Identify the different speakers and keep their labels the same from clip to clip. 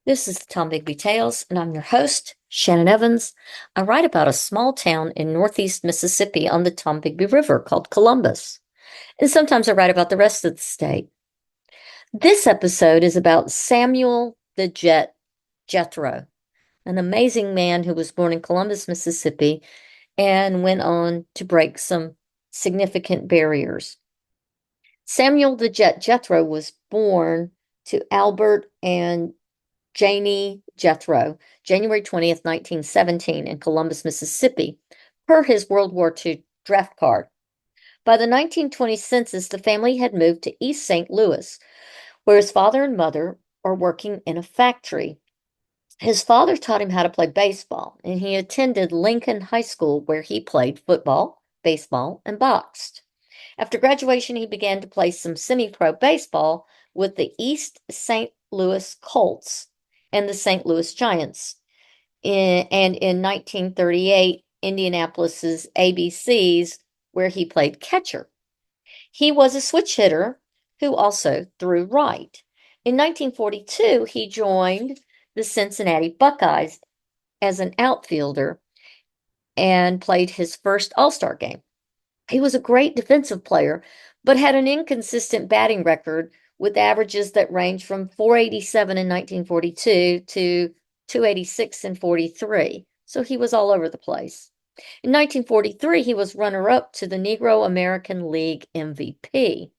Speaker 1: This is the Tom Bigby Tales, and I'm your host, Shannon Evans. I write about a small town in northeast Mississippi on the Tom Bigby River called Columbus. And sometimes I write about the rest of the state. This episode is about Samuel the Jethro, an amazing man who was born in Columbus, Mississippi, and went on to break some significant barriers. Samuel the Jethro was born to Albert and Janie Jethro, January 20th, 1917, in Columbus, Mississippi, per his World War II draft card. By the 1920 census, the family had moved to East St. Louis, where his father and mother are working in a factory. His father taught him how to play baseball, and he attended Lincoln High School, where he played football, baseball, and boxed. After graduation, he began to play some semi-pro baseball with the East St. Louis Colts and the St. Louis Giants. And in 1938, Indianapolis's ABCs, where he played catcher. He was a switch hitter who also threw right. In 1942, he joined the Cincinnati Buckeyes as an outfielder and played his first All-Star game. He was a great defensive player, but had an inconsistent batting record with averages that ranged from 487 in 1942 to 286 in 43. So he was all over the place. In 1943, he was runner-up to the Negro American League MVP.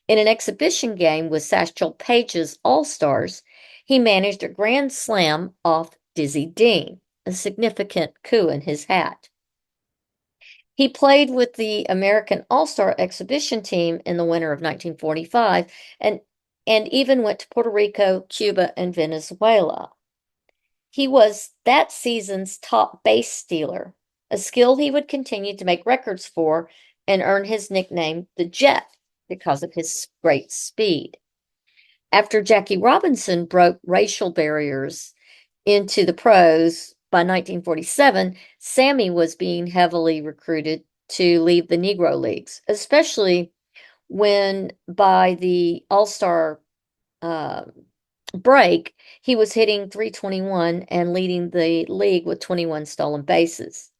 Speaker 1: In an exhibition game with Satchel Paige's All-Stars, he managed a grand slam off Dizzy Dean, a significant coup in his hat. He played with the American All-Star exhibition team in the winter of 1945 and even went to Puerto Rico, Cuba, and Venezuela. He was that season's top base stealer, a skill he would continue to make records for and earn his nickname, the Jet, because of his great speed. After Jackie Robinson broke racial barriers into the pros by 1947, Sammy was being heavily recruited to leave the Negro Leagues, especially when by the All-Star uh, break, he was hitting .321 and leading the league with 21 stolen bases.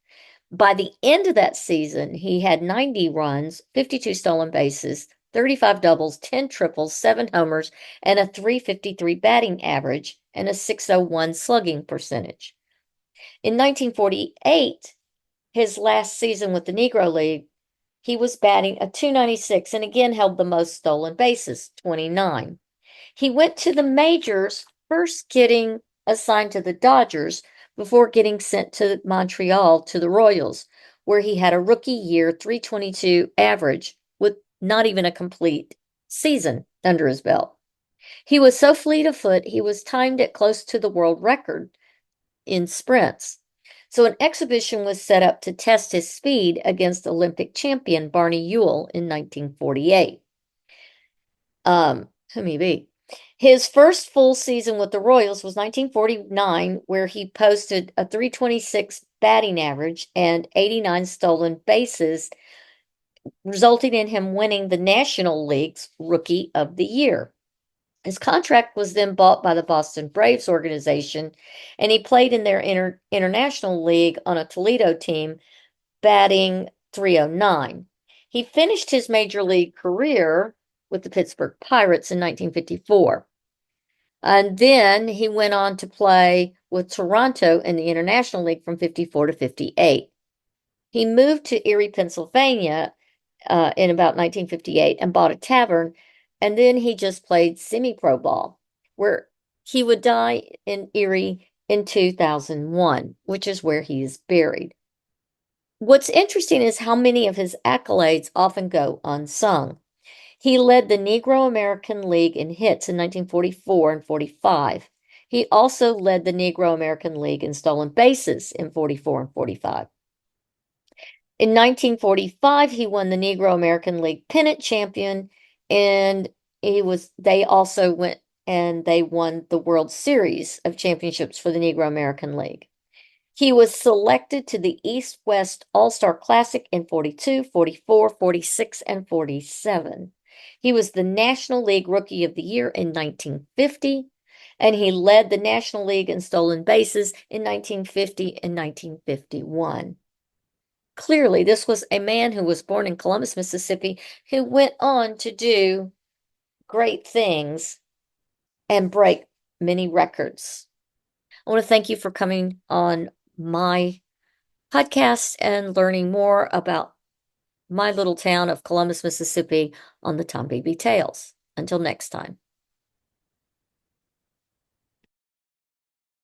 Speaker 1: By the end of that season, he had 90 runs, 52 stolen bases, 35 doubles, 10 triples, 7 homers, and a .353 batting average and a .601 slugging percentage. In 1948, his last season with the Negro League, he was batting a .296 and again held the most stolen bases, 29. He went to the majors, first getting assigned to the Dodgers before getting sent to Montreal to the Royals, where he had a rookie year .322 average with not even a complete season under his belt. He was so fleet of foot, he was timed at close to the world record in sprints. So an exhibition was set up to test his speed against Olympic champion Barney Ewell in 1948. Who may be? His first full season with the Royals was 1949, where he posted a .326 batting average and 89 stolen bases, resulting in him winning the National League's Rookie of the Year. His contract was then bought by the Boston Braves organization, and he played in their international league on a Toledo team, batting .309. He finished his major league career with the Pittsburgh Pirates in 1954. And then he went on to play with Toronto in the International League from 54 to 58. He moved to Erie, Pennsylvania in about 1958 and bought a tavern, and then he just played semi-pro ball, where he would die in Erie in 2001, which is where he is buried. What's interesting is how many of his accolades often go unsung. He led the Negro American League in hits in 1944 and 45. He also led the Negro American League in stolen bases in 44 and 45. In 1945, he won the Negro American League pennant champion, and they also went and they won the World Series of Championships for the Negro American League. He was selected to the East-West All-Star Classic in 42, 44, 46, and 47. He was the National League Rookie of the Year in 1950 and he led the National League in stolen bases in 1950 and 1951. Clearly, this was a man who was born in Columbus, Mississippi, who went on to do great things and break many records. I want to thank you for coming on my podcast and learning more about my little town of Columbus, Mississippi on the Tombigbee Tales. Until next time.